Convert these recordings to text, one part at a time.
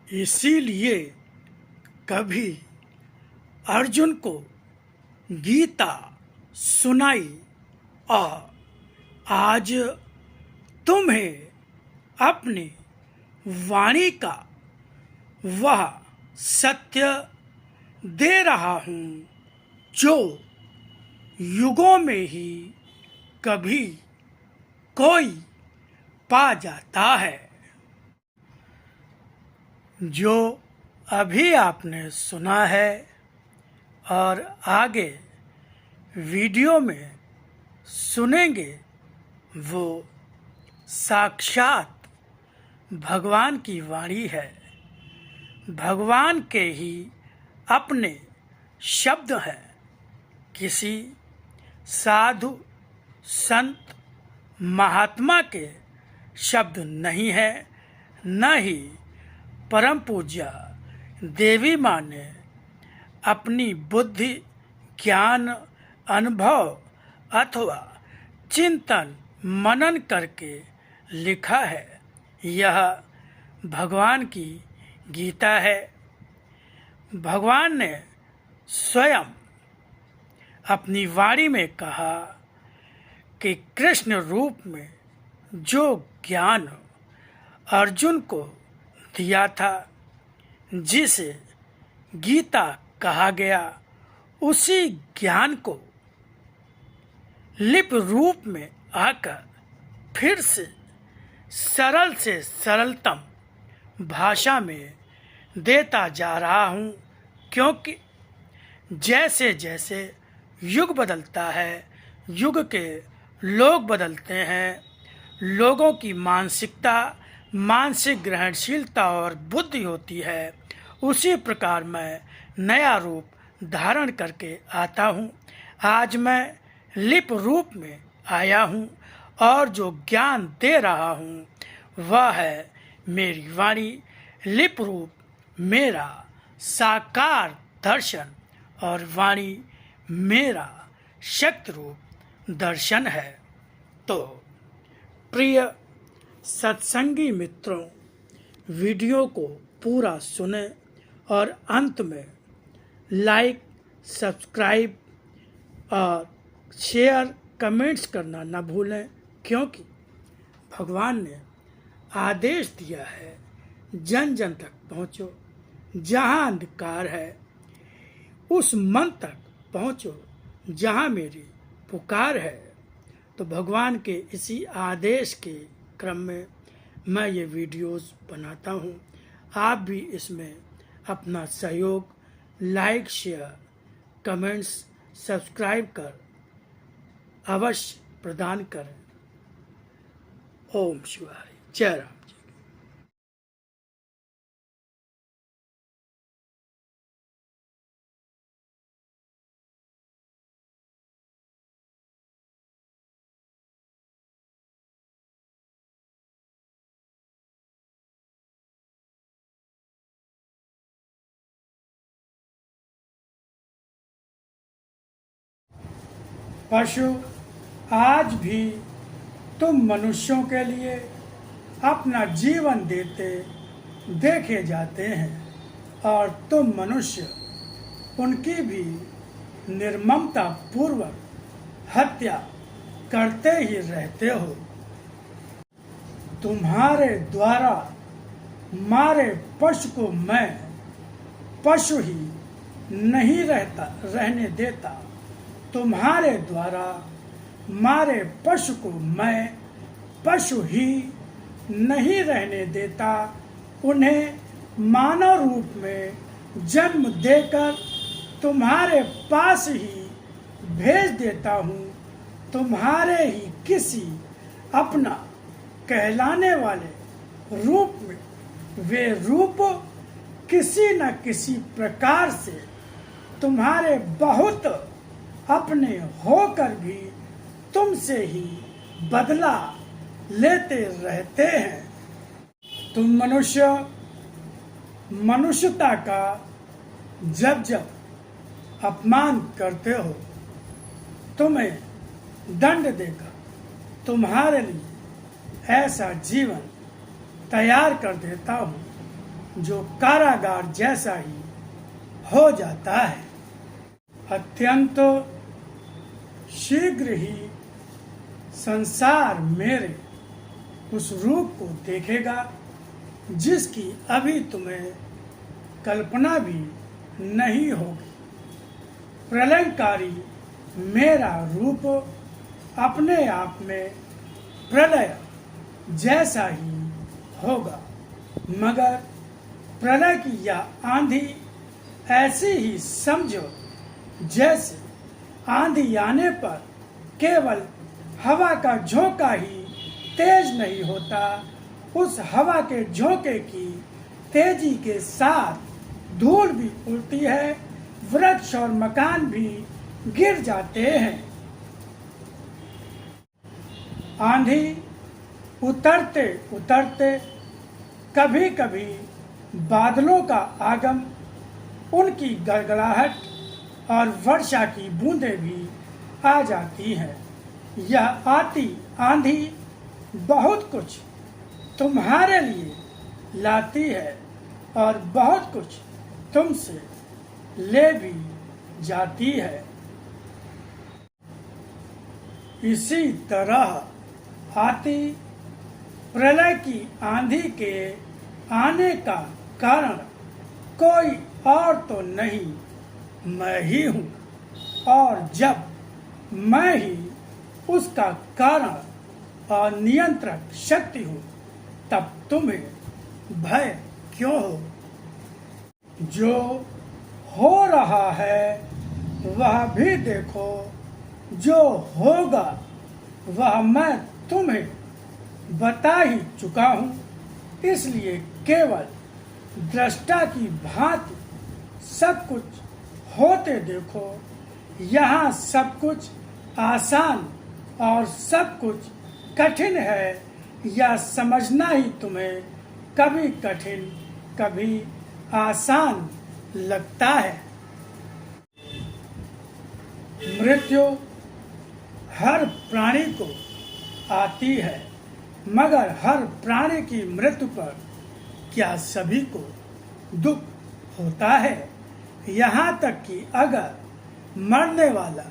इसीलिए कभी अर्जुन को गीता सुनाई और आज तुम्हें अपनी वाणी का वह सत्य दे रहा हूँ जो युगों में ही कभी कोई पा जाता है। जो अभी आपने सुना है और आगे वीडियो में सुनेंगे वो साक्षात भगवान की वाणी है। भगवान के ही अपने शब्द हैं। किसी साधु संत महात्मा के शब्द नहीं है, न ही परम पूज्य देवी माँ ने अपनी बुद्धि ज्ञान अनुभव अथवा चिंतन मनन करके लिखा है। यह भगवान की गीता है। भगवान ने स्वयं अपनी वाणी में कहा कि कृष्ण रूप में जो ज्ञान अर्जुन को दिया था, जिसे गीता कहा गया, उसी ज्ञान को लिप रूप में आकर फिर से सरलतम भाषा में देता जा रहा हूँ, क्योंकि जैसे जैसे युग बदलता है, युग के लोग बदलते हैं, लोगों की मानसिक ग्रहणशीलता और बुद्धि होती है, उसी प्रकार मैं नया रूप धारण करके आता हूँ। आज मैं लिप रूप में आया हूँ और जो ज्ञान दे रहा हूँ वह है मेरी वाणी। लिप रूप मेरा साकार दर्शन और वाणी मेरा शक्ति रूप दर्शन है। तो प्रिय सत्संगी मित्रों, वीडियो को पूरा सुने और अंत में लाइक, सब्सक्राइब और शेयर, कमेंट्स करना न भूलें, क्योंकि भगवान ने आदेश दिया है जन जन तक पहुँचो। जहाँ अंधकार है उस मन तक पहुँचो जहाँ मेरी पुकार है। तो भगवान के इसी आदेश के क्रम में मैं ये वीडियोस बनाता हूँ। आप भी इसमें अपना सहयोग, लाइक, शेयर, कमेंट्स, सब्सक्राइब कर अवश्य प्रदान करें। ओम शिवाय, जय राम। पशु आज भी तुम मनुष्यों के लिए अपना जीवन देते देखे जाते हैं और तुम मनुष्य उनकी भी निर्ममता पूर्वक हत्या करते ही रहते हो। तुम्हारे द्वारा मारे पशु को मैं पशु ही नहीं रहने देता। तुम्हारे द्वारा मारे पशु को मैं पशु ही नहीं रहने देता। उन्हें मानव रूप में जन्म देकर तुम्हारे पास ही भेज देता हूँ। तुम्हारे ही किसी अपना कहलाने वाले रूप में वे रूप किसी न किसी प्रकार से तुम्हारे बहुत अपने होकर भी तुमसे ही बदला लेते रहते हैं। तुम मनुष्य मनुष्यता का जब जब अपमान करते हो, तुम्हें दंड देकर तुम्हारे लिए ऐसा जीवन तैयार कर देता हूँ जो कारागार जैसा ही हो जाता है। अत्यंत शीघ्र ही संसार मेरे उस रूप को देखेगा जिसकी अभी तुम्हें कल्पना भी नहीं होगी। प्रलयकारी मेरा रूप अपने आप में प्रलय जैसा ही होगा, मगर प्रलय की यह आंधी ऐसी ही समझो जैसे आंधी आने पर केवल हवा का झोंका ही तेज नहीं होता, उस हवा के झोंके की तेजी के साथ धूल भी उड़ती है, वृक्ष और मकान भी गिर जाते हैं। आंधी उतरते उतरते कभी कभी बादलों का आगम, उनकी गड़गड़ाहट और वर्षा की बूंदें भी आ जाती हैं। यह आती आंधी बहुत कुछ तुम्हारे लिए लाती है और बहुत कुछ तुमसे ले भी जाती है। इसी तरह आती प्रलय की आंधी के आने का कारण कोई और तो नहीं, मैं ही हूँ, और जब मैं ही उसका कारण और नियंत्रक शक्ति हूँ, तब तुम्हें भय क्यों हो? जो हो रहा है वह भी देखो, जो होगा वह मैं तुम्हें बता ही चुका हूँ, इसलिए केवल दृष्टा की भांति सब कुछ होते देखो। यहाँ सब कुछ आसान और सब कुछ कठिन है, यह समझना ही तुम्हें कभी कठिन कभी आसान लगता है। मृत्यु हर प्राणी को आती है, मगर हर प्राणी की मृत्यु पर क्या सभी को दुख होता है? यहाँ तक कि अगर मरने वाला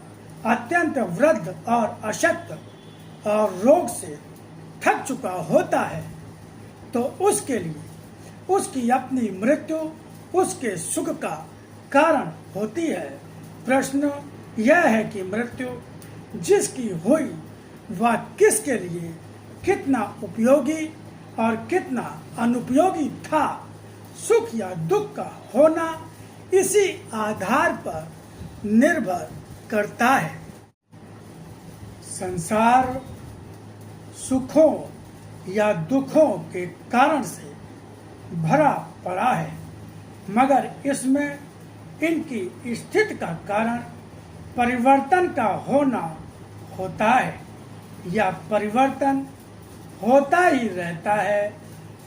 अत्यंत वृद्ध और अशक्त और रोग से थक चुका होता है तो उसके लिए उसकी अपनी मृत्यु उसके सुख का कारण होती है। प्रश्न यह है कि मृत्यु जिसकी हुई वह किसके लिए कितना उपयोगी और कितना अनुपयोगी था। सुख या दुख का होना इसी आधार पर निर्भर करता है। संसार सुखों या दुखों के कारण से भरा पड़ा है, मगर इसमें इनकी स्थिति का कारण परिवर्तन का होना होता है। यह परिवर्तन होता ही रहता है,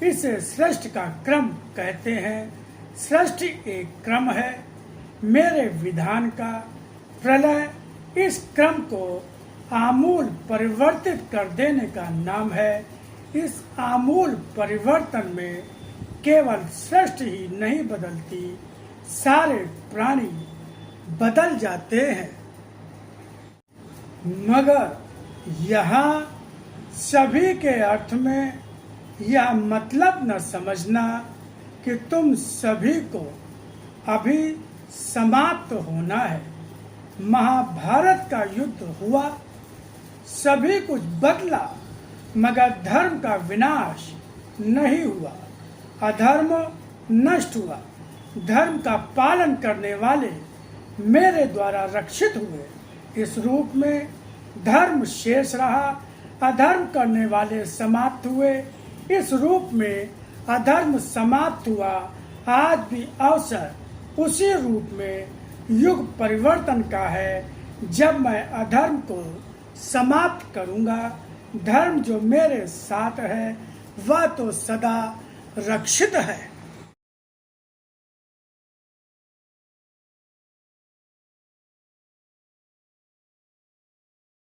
इसे सृष्टि का क्रम कहते हैं। सृष्टि एक क्रम है, मेरे विधान का प्रलय इस क्रम को आमूल परिवर्तित कर देने का नाम है। इस आमूल परिवर्तन में केवल सृष्टि ही नहीं बदलती, सारे प्राणी बदल जाते हैं। मगर यहाँ सभी के अर्थ में यह मतलब न समझना कि तुम सभी को अभी समाप्त होना है। महाभारत का युद्ध हुआ, सभी कुछ बदला, मगर धर्म का विनाश नहीं हुआ, अधर्म नष्ट हुआ। धर्म का पालन करने वाले मेरे द्वारा रक्षित हुए। इस रूप में धर्म शेष रहा, अधर्म करने वाले समाप्त हुए। इस रूप में अधर्म समाप्त हुआ। आज भी अवसर उसी रूप में युग परिवर्तन का है, जब मैं अधर्म को समाप्त करूंगा। धर्म जो मेरे साथ है वह तो सदा रक्षित है।